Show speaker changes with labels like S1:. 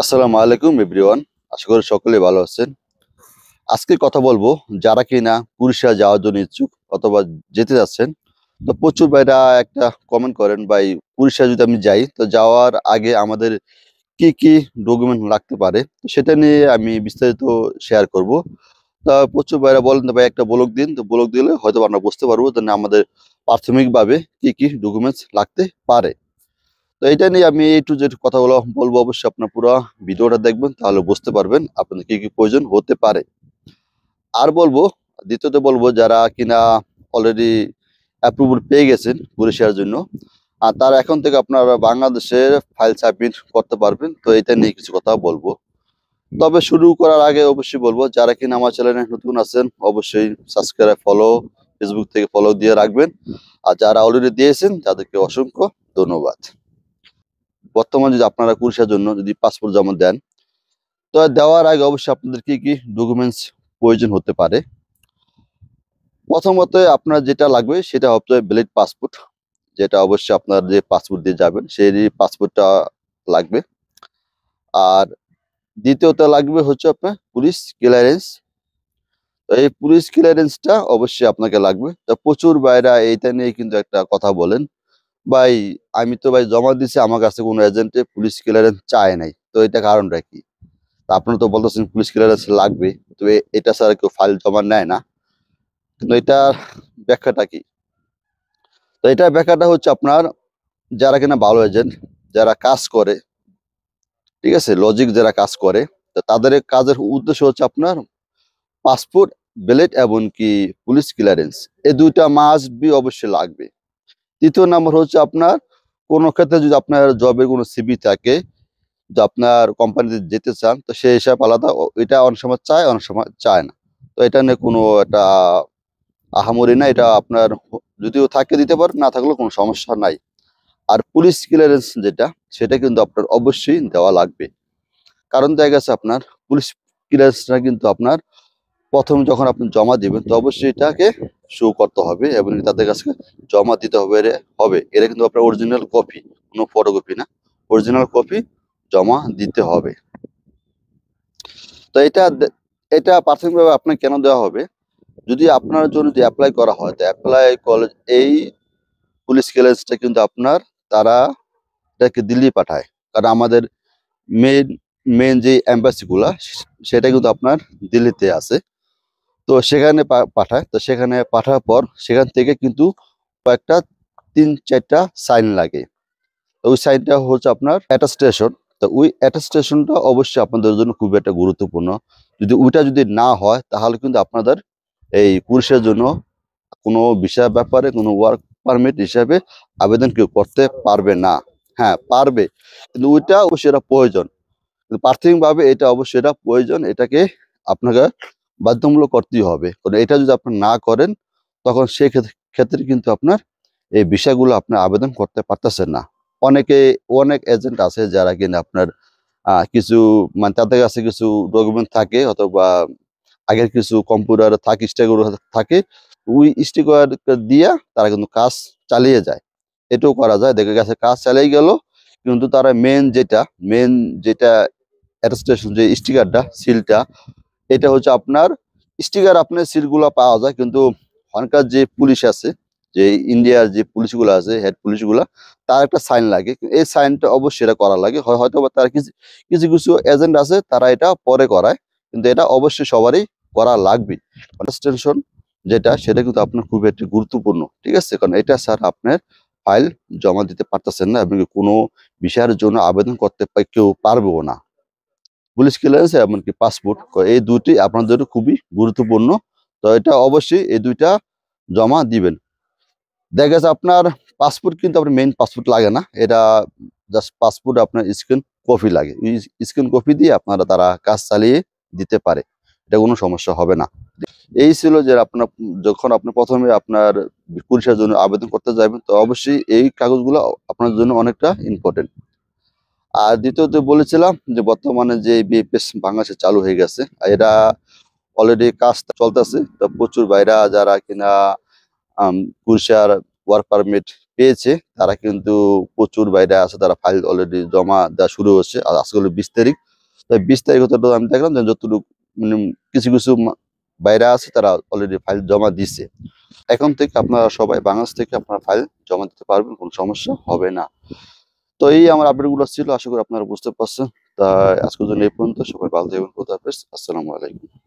S1: আসসালামু আলাইকুম এভরিওয়ান। আশা করি সকলে ভালো আছেন। আজকে কথা বলবো যারা কিনা কুরসিয়া যাওয়ার জন্য ইচ্ছুক অথবা যেতে যাচ্ছেন। তো প্রচুর ভাইরা একটা কমেন্ট করেন, ভাই কুরসিয়া যদি আমি যাই তো যাওয়ার আগে আমাদের কি কি ডকুমেন্ট লাগতে পারে, তো সেটা নিয়ে আমি বিস্তারিত শেয়ার করব। তা প্রচুর ভাইরা বলেন যে ভাই একটা ব্লগ দিন, তো ব্লগ দিলে হয়তো আমরা বুঝতে পারবো যে না আমাদের প্রাথমিকভাবে কি কি ডকুমেন্টস লাগতে পারে। তো এটা নিয়ে আমি এই টু জেড কথাগুলো বলবো, অবশ্যই আপনার পুরো ভিডিওটা দেখবেন, তাহলে বুঝতে পারবেন আপনাদের কি কি প্রয়োজন হতে পারে। আর বলবো, দ্বিতীয়ত বলবো যারা কিনা অলরেডি অ্যাপ্রুভাল পেয়ে গেছেন পুলিশের জন্য, আর তারা এখন থেকে আপনারা বাংলাদেশের ফাইল সাবমিট করতে পারবেন। তো এটা নিয়ে কিছু কথা বলবো। তবে শুরু করার আগে অবশ্যই বলবো যারা কিনা আমার চ্যানেলে নতুন আছেন অবশ্যই সাবস্ক্রাইব, ফলো, ফেসবুক থেকে ফলো দিয়ে রাখবেন। আর যারা অলরেডি দিয়েছেন তাদেরকে অসংখ্য ধন্যবাদ। বর্তমানে যদি আপনারা কুরসার জন্য যদি পাসপোর্ট জমা দেন, তো দেওয়ার আগে অবশ্যই আপনাদের কি কি ডকুমেন্টস প্রয়োজন হতে পারে। প্রথমত আপনার যেটা লাগবে সেটা হচ্ছে ভ্যালিড পাসপোর্ট, যেটা অবশ্যই আপনার যে পাসপোর্ট দিয়ে যাবেন সেই পাসপোর্টটা লাগবে। আর দ্বিতীয়ত লাগবে হচ্ছে আপনার পুলিশ ক্লিয়ারেন্স। তো এই পুলিশ ক্লিয়ারেন্সটা অবশ্যই আপনাকে লাগবে। তো প্রচুর ভাইরা এইটা নিয়ে কিন্তু একটা কথা বলেন, ভাই আমি তো ভাই জমা দিছি, আমার কাছে কোনো এজেন্টে পুলিশ ক্লিয়ারেন্স চায় নাই, তো এটা কারণটা কি? তা আপনারা তো বলতেছেন পুলিশ ক্লিয়ারেন্স লাগবে, তো এটা ছাড়া কেউ ফাইল জমা নেয় না, কিন্তু এটার ব্যাখ্যাটা কি? তো এটার ব্যাখ্যাটা হচ্ছে আপনার যারা কিনা ভালো এজেন্ট, যারা কাজ করে, ঠিক আছে, লজিক যারা কাজ করে, তো তাদের কাজের উদ্দেশ্য হচ্ছে আপনার পাসপোর্ট, ব্যালিড এবং কি পুলিশ ক্লিয়ারেন্স, এই দুইটা মাস্ট বি অবশ্যই লাগবে। তৃতীয় নাম্বার হচ্ছে আপনার কোনো ক্ষেত্রে যদি আপনার জবের কোনো সিভি থাকে, যদি আপনার কোম্পানিতে যেতে চান, তো সেই হিসাব আলাদা, এটা অনেক সময় চায় অনেক সময় চায় না। তো এটা নিয়ে কোনো একটা আহামরি না, এটা আপনার যদিও থাকে দিতে পারে, না থাকলেও কোনো সমস্যা নাই। আর পুলিশ ক্লিয়ারেন্স যেটা, সেটা কিন্তু আপনার অবশ্যই দেওয়া লাগবে। কারণ দেখা গেছে আপনার পুলিশ ক্লিয়ারেন্সটা কিন্তু আপনার প্রথম যখন আপনি জমা দিবেন তো অবশ্যই এটাকে শো করতে হবে এবং তাদের কাছে জমা দিতে হবে। এটা কিন্তু আপনার অরিজিনাল কপি, কোনো ফটোকপি না, অরিজিনাল কপি জমা দিতে হবে। তো এটা প্রাথমিকভাবে আপনার কেন দেওয়া হবে, যদি আপনার জন্য যদি অ্যাপ্লাই করা হয়, তো অ্যাপ্লাই কলেজ এই পুলিশ ক্লিয়ারেন্সটা কিন্তু আপনার তারা এটাকে দিল্লি পাঠায়। কারণ আমাদের মেন মেন যে এম্বাসি গুলা সেটা কিন্তু আপনার দিল্লিতে আছে। তো সেখানে পাঠায়, তো সেখানে পাঠার পর সেখান থেকে কিন্তু কয়েকটা 3-4টা সাইন লাগে। তো ওই সাইনটা হচ্ছে আপনার অ্যাটাস্টেশন। তো ওই অ্যাটাস্টেশনটা অবশ্যই আপনাদের জন্য খুব একটা গুরুত্বপূর্ণ। যদি ওইটা যদি না হয় তাহলে কিন্তু আপনাদের এই পুলিশের জন্য কোনো ভিসার ব্যাপারে কোনো ওয়ার্ক পারমিট হিসাবে আবেদন কেউ করতে পারবে না। হ্যাঁ পারবে, কিন্তু ওইটা অবশ্যই এটা প্রয়োজন। কিন্তু প্রাথমিকভাবে এটা অবশ্যই এটা প্রয়োজন, এটাকে আপনাকে বাধ্যতামূলক করতেই হবে। কারণ এটা যদি আপনি না করেন তখন সেই ক্ষেত্রে কিন্তু আপনার এই বিষয়গুলো আপনি আবেদন করতে পারতেছেন না। অনেকে অনেক এজেন্ট আছে যারা কিনা আপনার কিছু মানে তাদের কাছে কিছু ডকুমেন্ট থাকে অথবা আগের কিছু কম্পিউটার থাকে, স্টিকার থাকে, ওই স্টিকার দিয়া তারা কিন্তু কাজ চালিয়ে যায়। এটাও করা যায়, দেখে গেছে কাজ চালিয়ে গেল, কিন্তু তারা মেন যেটা অ্যাটাস্টেশন যে স্টিকারটা সিলটা, এটা হচ্ছে আপনার স্টিকার, আপনার সিলগুলো পাওয়া যায়, কিন্তু ওখানকার যে পুলিশ আছে, যে ইন্ডিয়ার যে পুলিশগুলো আছে হেড পুলিশগুলা, তার একটা সাইন লাগে। এই সাইনটা অবশ্যই এটা করা লাগে। হয়তো বা তার কিছু কিছু কিছু এজেন্ট আছে তারা এটা পরে করায়, কিন্তু এটা অবশ্যই সবারই করা লাগবে। অ্যাটাস্টেশন যেটা সেটা কিন্তু আপনার খুব একটি গুরুত্বপূর্ণ, ঠিক আছে, কারণ এটা স্যার আপনার ফাইল জমা দিতে পারতেছেন না এবং কোনো বিষয়ের জন্য আবেদন করতে কেউ পারবেও না। পুলিশ ক্লিয়ারেন্স এমনকি পাসপোর্ট, এই দুটি আপনাদের জন্য খুবই গুরুত্বপূর্ণ। তো এটা অবশ্যই এই দুইটা জমা দিবেন। দেখা গেছে আপনার পাসপোর্ট কিন্তু আপনার মেইন পাসপোর্ট লাগে না, এটা জাস্ট পাসপোর্ট আপনার স্ক্যান কপি লাগে। স্ক্যান কপি দিয়ে আপনারা তারা কাজ চালিয়ে দিতে পারে, এটা কোনো সমস্যা হবে না। এই ছিল যে আপনার যখন আপনি প্রথমে আপনার পুলিশের জন্য আবেদন করতে যাবেন, তো অবশ্যই এই কাগজগুলো আপনার জন্য অনেকটা ইম্পর্টেন্ট। আর দ্বিতীয়ত বলেছিলাম যে বর্তমানে যে বিএফএস বাংলাদেশে চালু হয়ে গেছে, এরা অলরেডি কাজ চলতেছে। তো প্রচুর ভাইরা যারা কিনা কুরসার ওয়ার্ক পারমিট পেয়েছে তারা কিন্তু প্রচুর ভাইরা আছে, তারা ফাইল অলরেডি জমা দেওয়া শুরু হচ্ছে। আর আজকে হলো 20 তারিখ, তাই 20 তারিখ হতে আমি দেখলাম যে যতটুকু মানে কিছু কিছু বাইরে আছে তারা অলরেডি ফাইল জমা দিছে। এখন থেকে আপনারা সবাই বাংলাদেশ থেকে আপনারা ফাইল জমা দিতে পারবেন, কোনো সমস্যা হবে না। তো এই আমার আপডেটগুলো ছিল, আশা করি আপনারা বুঝতে পারছেন। তা আজকের জন্য এই পর্যন্ত, সবাই ভালো থাকবেন, খোদা হাফেজ, আসসালামু আলাইকুম।